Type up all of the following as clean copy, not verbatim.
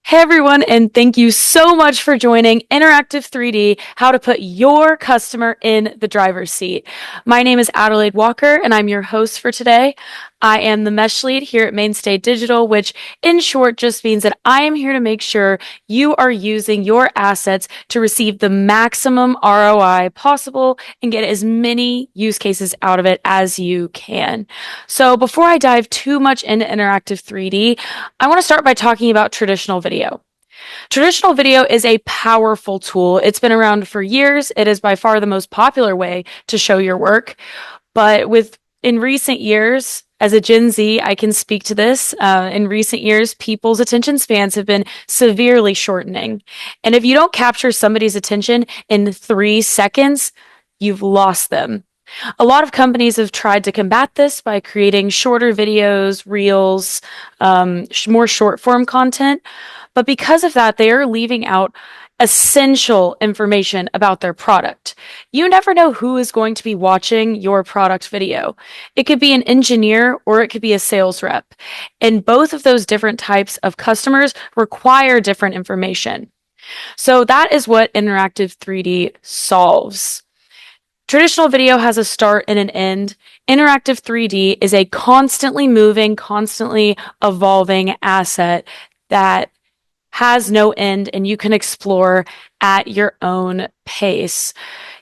Hey everyone, and thank you so much for joining Interactive 3D, how to put your customer in the driver's seat. My name is Adelaide Walker, and I'm your host for today. I am the mesh lead here at Mainstay Digital, which in short just means that I am here to make sure you are using your assets to receive the maximum ROI possible and get as many use cases out of it as you can. So before I dive too much into Interactive 3D, I want to start by talking about traditional video. Traditional video is a powerful tool. It's been around for years. It is by far the most popular way to show your work. But in recent years, as a Gen Z, I can speak to this. In recent years, people's attention spans have been severely shortening. And if you don't capture somebody's attention in 3 seconds, you've lost them. A lot of companies have tried to combat this by creating shorter videos, reels, more short form content. But because of that, they are leaving out essential information about their product. You never know who is going to be watching your product video. It could be an engineer or it could be a sales rep. And both of those different types of customers require different information. So that is what Interactive 3D solves. Traditional video has a start and an end. Interactive 3D is a constantly moving, constantly evolving asset that has no end and you can explore at your own pace.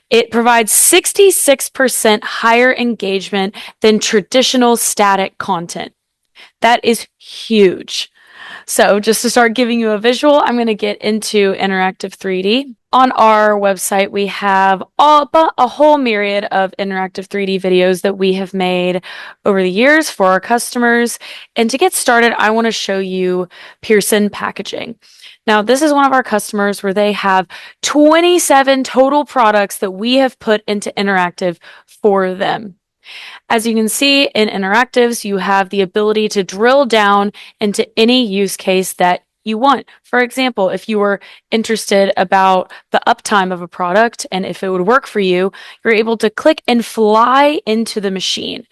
It provides 66% higher engagement than traditional static content. That is huge. So just to start giving you a visual, I'm going to get into Interactive 3D. On our website, we have a whole myriad of Interactive 3D videos that we have made over the years for our customers. And to get started, I want to show you Pearson Packaging. Now, this is one of our customers where they have 27 total products that we have put into Interactive for them. As you can see in interactives, you have the ability to drill down into any use case that you want. For example, if you were interested about the uptime of a product and if it would work for you, you're able to click and fly into the machine.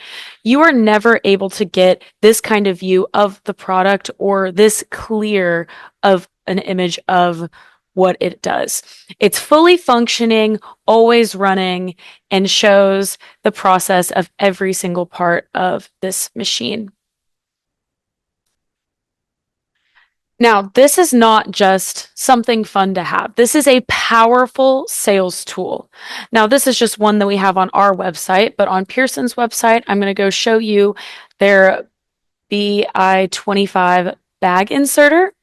You are never able to get this kind of view of the product or this clear of an image of what it does. It's fully functioning, always running, and shows the process of every single part of this machine. Now, this is not just something fun to have. This is a powerful sales tool. Now, this is just one that we have on our website, but on Pearson's website, I'm going to go show you their BI25 bag inserter.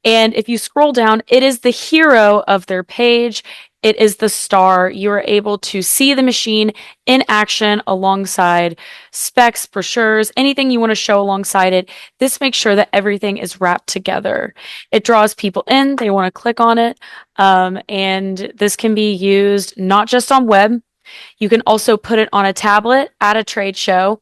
And if you scroll down, it is the hero of their page. It is the star. You are able to see the machine in action alongside specs, brochures, anything you want to show alongside it. This makes sure that everything is wrapped together. It draws people in. They want to click on it. And this can be used not just on web. You can also put it on a tablet at a trade show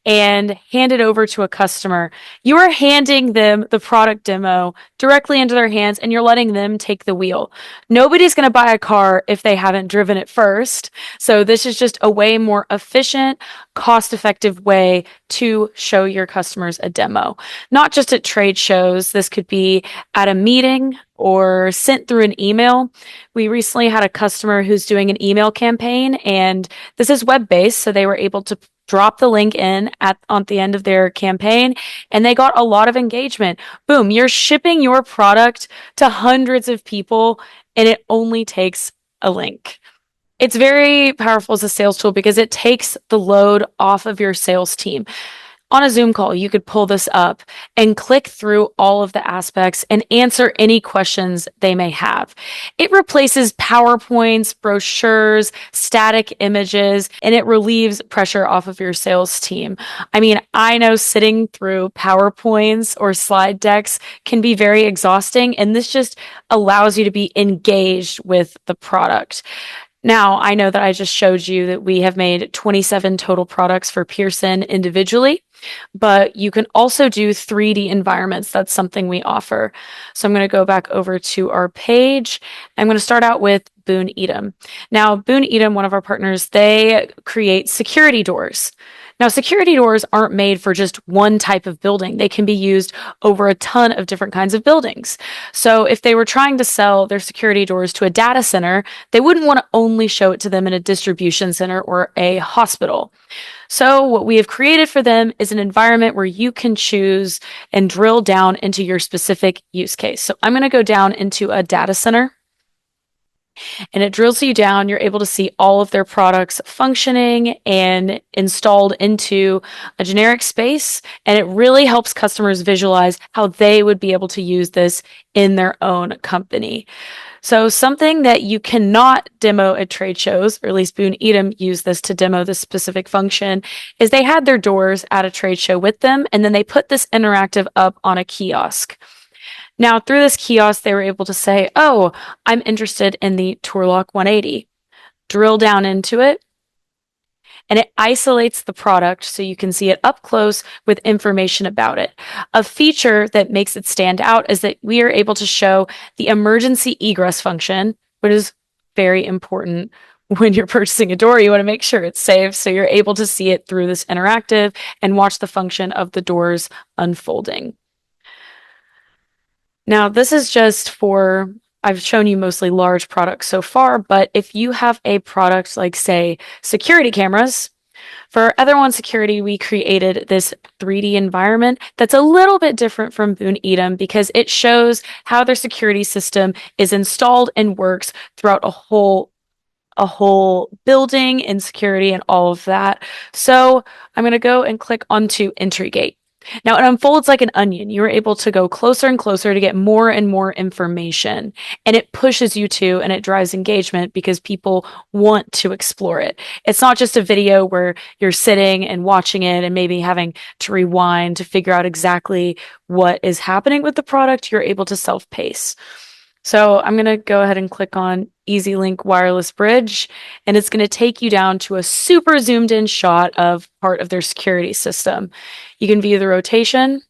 and hand it over to a customer. You are handing them the product demo directly into their hands and you're letting them take the wheel. Nobody's going to buy a car if they haven't driven it first. So this is just a way more efficient, cost-effective way to show your customers a demo. Not just at trade shows. This could be at a meeting or sent through an email. We recently had a customer who's doing an email campaign and this is web-based, so they were able to drop the link in on the end of their campaign and they got a lot of engagement. Boom, you're shipping your product to hundreds of people and it only takes a link. It's very powerful as a sales tool because it takes the load off of your sales team. On a Zoom call, you could pull this up and click through all of the aspects and answer any questions they may have. It replaces PowerPoints, brochures, static images, and it relieves pressure off of your sales team. I mean, I know sitting through PowerPoints or slide decks can be very exhausting, and this just allows you to be engaged with the product. Now, I know that I just showed you that we have made 27 total products for Pearson individually, but you can also do 3D environments. That's something we offer. So I'm going to go back over to our page. I'm going to start out with Boon Edam. Now, Boon Edam, one of our partners, they create security doors. Now, security doors aren't made for just one type of building. They can be used over a ton of different kinds of buildings. So if they were trying to sell their security doors to a data center, they wouldn't want to only show it to them in a distribution center or a hospital. So what we have created for them is an environment where you can choose and drill down into your specific use case. So I'm going to go down into a data center. And it drills you down. You're able to see all of their products functioning and installed into a generic space. And it really helps customers visualize how they would be able to use this in their own company. So something that you cannot demo at trade shows, or at least Boon Edam used this to demo this specific function, is they had their doors at a trade show with them, and then they put this interactive up on a kiosk. Now, through this kiosk, they were able to say, oh, I'm interested in the Turlock 180. Drill down into it, and it isolates the product so you can see it up close with information about it. A feature that makes it stand out is that we are able to show the emergency egress function, which is very important when you're purchasing a door. You want to make sure it's safe, so you're able to see it through this interactive and watch the function of the doors unfolding. Now, this is just for, I've shown you mostly large products so far, but if you have a product like, say, security cameras, for EtherWan Security, we created this 3D environment that's a little bit different from Boon Edam because it shows how their security system is installed and works throughout a whole building and security and all of that. So I'm going to go and click onto entry gate. Now it unfolds like an onion. You're able to go closer and closer to get more and more information, and it pushes you to, and it drives engagement because people want to explore it. It's not just a video where you're sitting and watching it and maybe having to rewind to figure out exactly what is happening with the product. You're able to self-pace. So I'm going to go ahead and click on Easy Link Wireless Bridge, and it's going to take you down to a super zoomed in shot of part of their security system. You can view the rotation.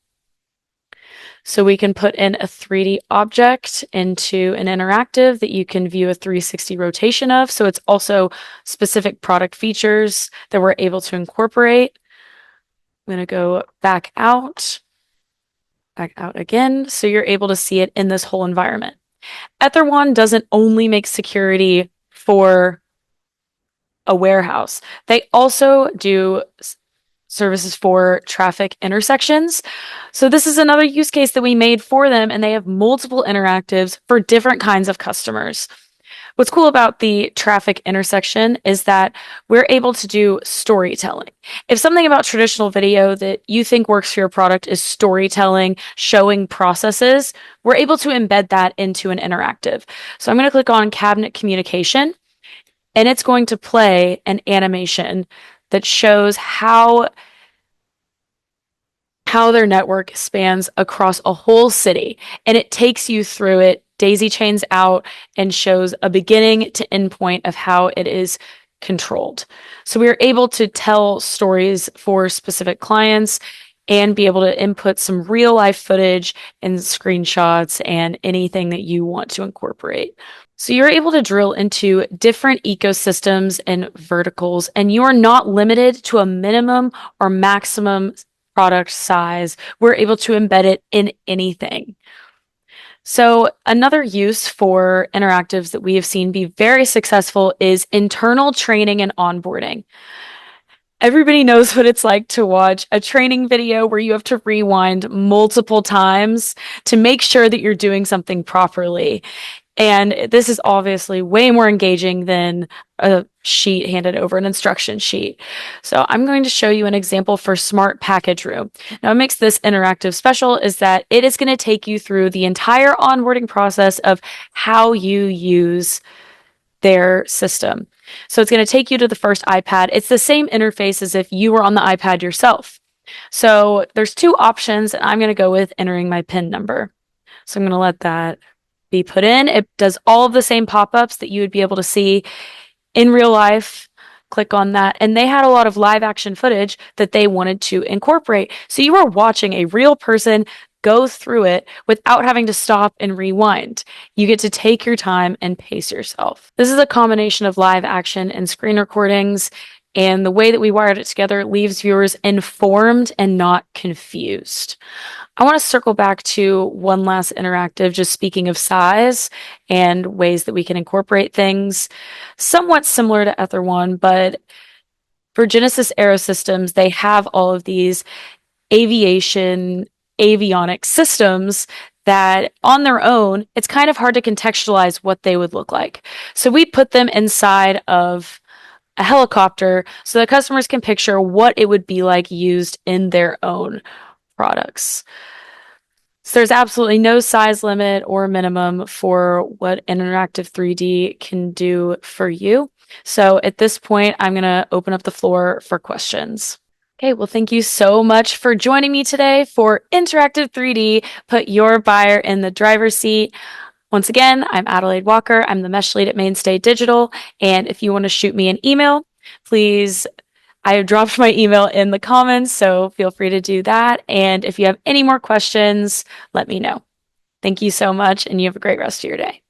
So we can put in a 3D object into an interactive that you can view a 360 rotation of. So it's also specific product features that we're able to incorporate. I'm going to go back out again. So you're able to see it in this whole environment. EtherWan doesn't only make security for a warehouse. They also do services for traffic intersections. So this is another use case that we made for them, and they have multiple interactives for different kinds of customers. What's cool about the traffic intersection is that we're able to do storytelling. If something about traditional video that you think works for your product is storytelling, showing processes, we're able to embed that into an interactive. So I'm going to click on cabinet communication, and it's going to play an animation that shows how their network spans across a whole city, and it takes you through it, daisy chains out, and shows a beginning to end point of how it is controlled. So we are able to tell stories for specific clients and be able to input some real life footage and screenshots and anything that you want to incorporate. So you're able to drill into different ecosystems and verticals, and you are not limited to a minimum or maximum product size. We're able to embed it in anything. So another use for interactives that we have seen be very successful is internal training and onboarding. Everybody knows what it's like to watch a training video where you have to rewind multiple times to make sure that you're doing something properly. And this is obviously way more engaging than a sheet handed over, an instruction sheet. So I'm going to show you an example for Smart Package Room. Now, what makes this interactive special is that it is going to take you through the entire onboarding process of how you use their system. So it's going to take you to the first iPad. It's the same interface as if you were on the iPad yourself. So there's two options, and I'm going to go with entering my PIN number. So I'm going to let that be put in. It does all of the same pop-ups that you would be able to see in real life. Click on that. And they had a lot of live action footage that they wanted to incorporate. So you are watching a real person go through it without having to stop and rewind. You get to take your time and pace yourself. This is a combination of live action and screen recordings. and the way that we wired it together leaves viewers informed and not confused. I want to circle back to one last interactive, just speaking of size and ways that we can incorporate things somewhat similar to EtherWan, but for Genesys Aerosystems, they have all of these avionic systems that on their own, it's kind of hard to contextualize what they would look like. So we put them inside of a helicopter so that customers can picture what it would be like used in their own products. So there's absolutely no size limit or minimum for what interactive 3D can do for you. So at this point, I'm going to open up the floor for questions. Okay, well, thank you so much for joining me today for Interactive 3D. Put your buyer in the driver's seat. Once again, I'm Adelaide Walker. I'm the mesh lead at Mainstay Digital. And if you want to shoot me an email, please, I have dropped my email in the comments, so feel free to do that. And if you have any more questions, let me know. Thank you so much, and you have a great rest of your day.